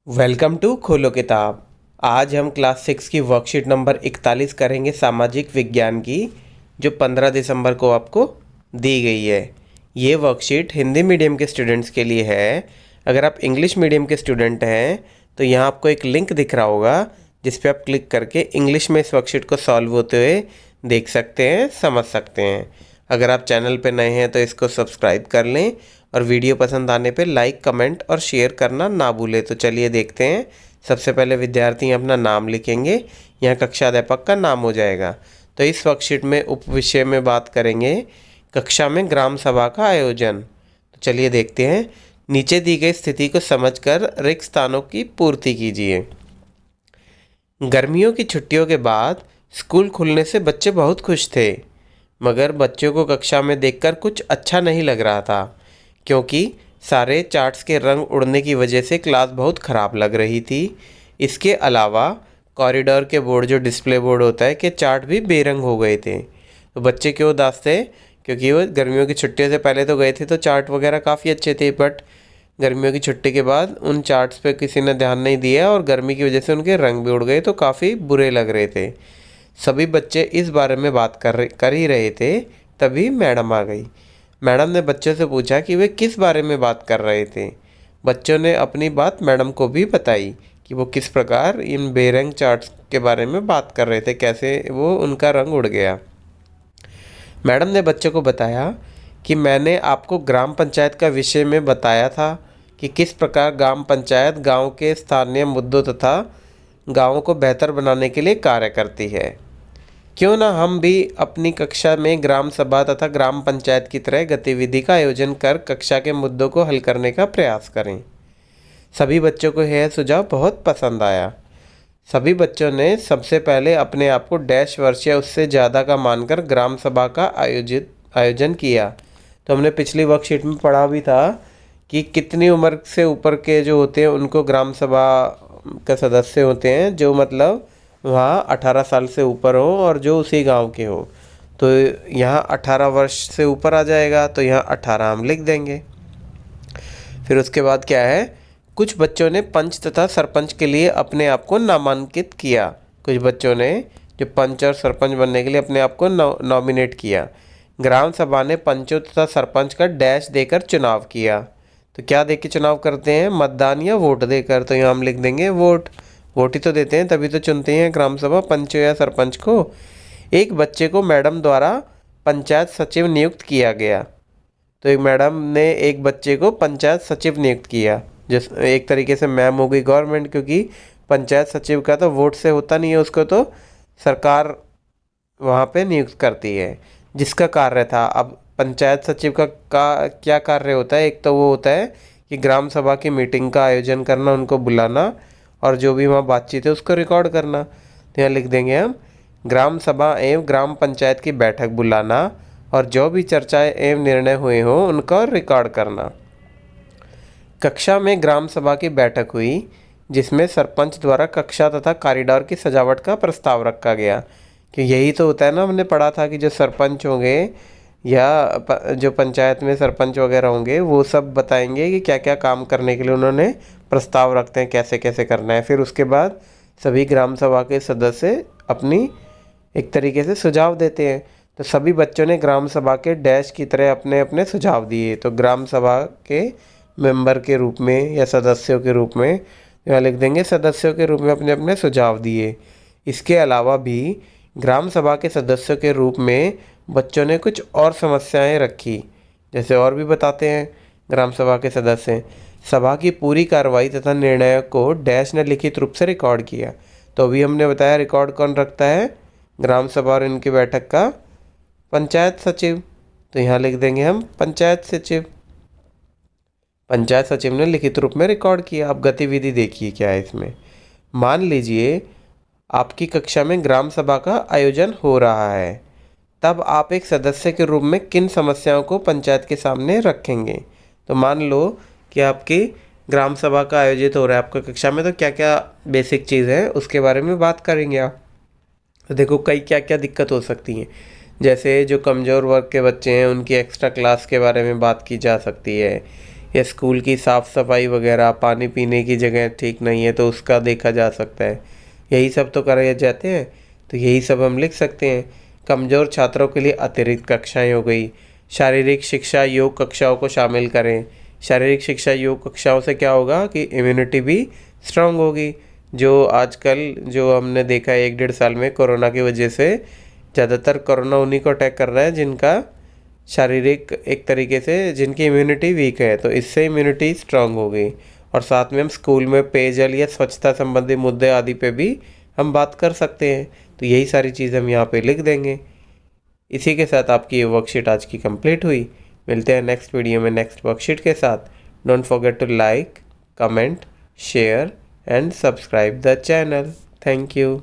Welcome to खोलो किताब। आज हम क्लास 6 की वर्कशीट नंबर 41 करेंगे सामाजिक विज्ञान की, जो 15 दिसंबर को आपको दी गई है। ये वर्कशीट हिंदी मीडियम के स्टूडेंट्स के लिए है। अगर आप इंग्लिश मीडियम के स्टूडेंट हैं तो यहाँ आपको एक लिंक दिख रहा होगा, जिस पे आप क्लिक करके इंग्लिश में इस वर्कशीट को सॉल्व होते हुए देख सकते हैं, समझ सकते हैं। अगर आप चैनल पर नए हैं तो इसको सब्सक्राइब कर लें और वीडियो पसंद आने पे लाइक, कमेंट और शेयर करना ना भूलें। तो चलिए देखते हैं। सबसे पहले विद्यार्थी अपना नाम लिखेंगे, यहाँ कक्षा अध्यापक का नाम हो जाएगा। तो इस वर्कशीट में उप विषय में बात करेंगे कक्षा में ग्राम सभा का आयोजन। तो चलिए देखते हैं। नीचे दी गई स्थिति को समझकर रिक्त स्थानों की पूर्ति कीजिए। गर्मियों की छुट्टियों के बाद स्कूल खुलने से बच्चे बहुत खुश थे, मगर बच्चों को कक्षा में देखकर कुछ अच्छा नहीं लग रहा था, क्योंकि सारे चार्ट्स के रंग उड़ने की वजह से क्लास बहुत ख़राब लग रही थी। इसके अलावा कॉरिडोर के बोर्ड, जो डिस्प्ले बोर्ड होता है, के चार्ट भी बेरंग हो गए थे। तो बच्चे क्यों उदास थे? क्योंकि वो गर्मियों की छुट्टियों से पहले तो गए थे तो चार्ट वगैरह काफ़ी अच्छे थे, बट गर्मियों की छुट्टी के बाद उन चार्ट्स पे किसी ने ध्यान नहीं दिया और गर्मी की वजह से उनके रंग भी उड़ गए, तो काफ़ी बुरे लग रहे थे। सभी बच्चे इस बारे में बात कर ही रहे थे, तभी मैडम आ गई। मैडम ने बच्चों से पूछा कि वे किस बारे में बात कर रहे थे। बच्चों ने अपनी बात मैडम को भी बताई कि वो किस प्रकार इन बेरंग चार्ट्स के बारे में बात कर रहे थे, कैसे वो उनका रंग उड़ गया। मैडम ने बच्चों को बताया कि मैंने आपको ग्राम पंचायत का विषय में बताया था कि किस प्रकार ग्राम पंचायत गांव के स्थानीय मुद्दों तथा गाँव को बेहतर बनाने के लिए कार्य करती है। क्यों ना हम भी अपनी कक्षा में ग्राम सभा तथा ग्राम पंचायत की तरह गतिविधि का आयोजन कर कक्षा के मुद्दों को हल करने का प्रयास करें। सभी बच्चों को यह सुझाव बहुत पसंद आया। सभी बच्चों ने सबसे पहले अपने आप को डैश वर्ष या उससे ज़्यादा का मानकर ग्राम सभा का आयोजन किया। तो हमने पिछली वर्कशीट में पढ़ा भी था कि कितनी उम्र से ऊपर के जो होते हैं उनको ग्राम सभा का सदस्य होते हैं, जो मतलब वहाँ 18 साल से ऊपर हो और जो उसी गांव के हो। तो यहाँ 18 वर्ष से ऊपर आ जाएगा, तो यहाँ 18 हम लिख देंगे। फिर उसके बाद क्या है, कुछ बच्चों ने पंच तथा सरपंच के लिए अपने आप को नामांकित किया। कुछ बच्चों ने जो पंच और सरपंच बनने के लिए अपने आप को नॉमिनेट किया। ग्राम सभा ने पंचों तथा सरपंच का डैश देकर चुनाव किया। तो क्या दे के चुनाव करते हैं? मतदान या वोट देकर। तो यहाँ हम लिख देंगे वोट। वोट ही तो देते हैं, तभी तो चुनते हैं ग्राम सभा पंच या सरपंच को। एक बच्चे को मैडम द्वारा पंचायत सचिव नियुक्त किया गया। तो एक मैडम ने एक बच्चे को पंचायत सचिव नियुक्त किया, जिस एक तरीके से मैम हो गई गवर्नमेंट, क्योंकि पंचायत सचिव का तो वोट से होता नहीं है, उसको तो सरकार वहाँ पे नियुक्त करती है। जिसका कार्य था, अब पंचायत सचिव का क्या कार्य होता है? एक तो वो होता है कि ग्राम सभा की मीटिंग का आयोजन करना, उनको बुलाना और जो भी वहाँ बातचीत है उसको रिकॉर्ड करना। तो यहाँ लिख देंगे हम ग्राम सभा एवं ग्राम पंचायत की बैठक बुलाना और जो भी चर्चाएं एवं निर्णय हुए हों उनका रिकॉर्ड करना। कक्षा में ग्राम सभा की बैठक हुई, जिसमें सरपंच द्वारा कक्षा तथा कॉरिडोर की सजावट का प्रस्ताव रखा गया। कि यही तो होता है ना, हमने पढ़ा था कि जो सरपंच होंगे या जो पंचायत में सरपंच वगैरह होंगे, वो सब बताएंगे कि क्या क्या काम करने के लिए उन्होंने प्रस्ताव रखते हैं, कैसे कैसे करना है। फिर उसके बाद सभी ग्राम सभा के सदस्य अपनी एक तरीके से सुझाव देते हैं। तो सभी बच्चों ने ग्राम सभा के डैश की तरह अपने अपने सुझाव दिए। तो ग्राम सभा के मेंबर के रूप में या सदस्यों के रूप में यहाँ लिख देंगे सदस्यों के रूप में अपने अपने सुझाव दिए। इसके अलावा भी ग्राम सभा के सदस्यों के रूप में बच्चों ने कुछ और समस्याएं रखी। जैसे और भी बताते हैं ग्राम सभा के सदस्य, सभा की पूरी कार्रवाई तथा निर्णय को डैश ने लिखित रूप से रिकॉर्ड किया। तो अभी हमने बताया रिकॉर्ड कौन रखता है ग्राम सभा और इनकी बैठक का? पंचायत सचिव। तो यहाँ लिख देंगे हम पंचायत सचिव। पंचायत सचिव ने लिखित रूप में रिकॉर्ड किया। अब गतिविधि देखिए क्या है इसमें। मान लीजिए आपकी कक्षा में ग्राम सभा का आयोजन हो रहा है, तब आप एक सदस्य के रूप में किन समस्याओं को पंचायत के सामने रखेंगे? तो मान लो कि आपकी ग्राम सभा का आयोजित हो रहा है आपका कक्षा में, तो क्या क्या बेसिक चीज़ है उसके बारे में बात करेंगे आप। तो देखो कई क्या क्या दिक्कत हो सकती हैं। जैसे जो कमज़ोर वर्ग के बच्चे हैं उनकी एक्स्ट्रा क्लास के बारे में बात की जा सकती है, या स्कूल की साफ़ सफाई वगैरह, पानी पीने की जगह ठीक नहीं है तो उसका देखा जा सकता है। यही सब तो कराए जाते हैं, तो यही सब हम लिख सकते हैं। कमज़ोर छात्रों के लिए अतिरिक्त कक्षाएं हो गई। शारीरिक शिक्षा योग कक्षाओं को शामिल करें। शारीरिक शिक्षा योग कक्षाओं से क्या होगा कि इम्यूनिटी भी स्ट्रांग होगी। जो आजकल जो हमने देखा है 1-1.5 साल में कोरोना की वजह से, ज़्यादातर कोरोना उन्हीं को अटैक कर रहा है जिनका शारीरिक एक तरीके से जिनकी इम्यूनिटी वीक है, तो इससे इम्यूनिटी स्ट्रांग हो गई। और साथ में हम स्कूल में पेयजल या स्वच्छता संबंधी मुद्दे आदि पे भी हम बात कर सकते हैं। तो यही सारी चीज़ हम यहाँ पे लिख देंगे। इसी के साथ आपकी ये वर्कशीट आज की कंप्लीट हुई। मिलते हैं नेक्स्ट वीडियो में नेक्स्ट वर्कशीट के साथ। Don't forget to like, comment, share and subscribe the channel. Thank you.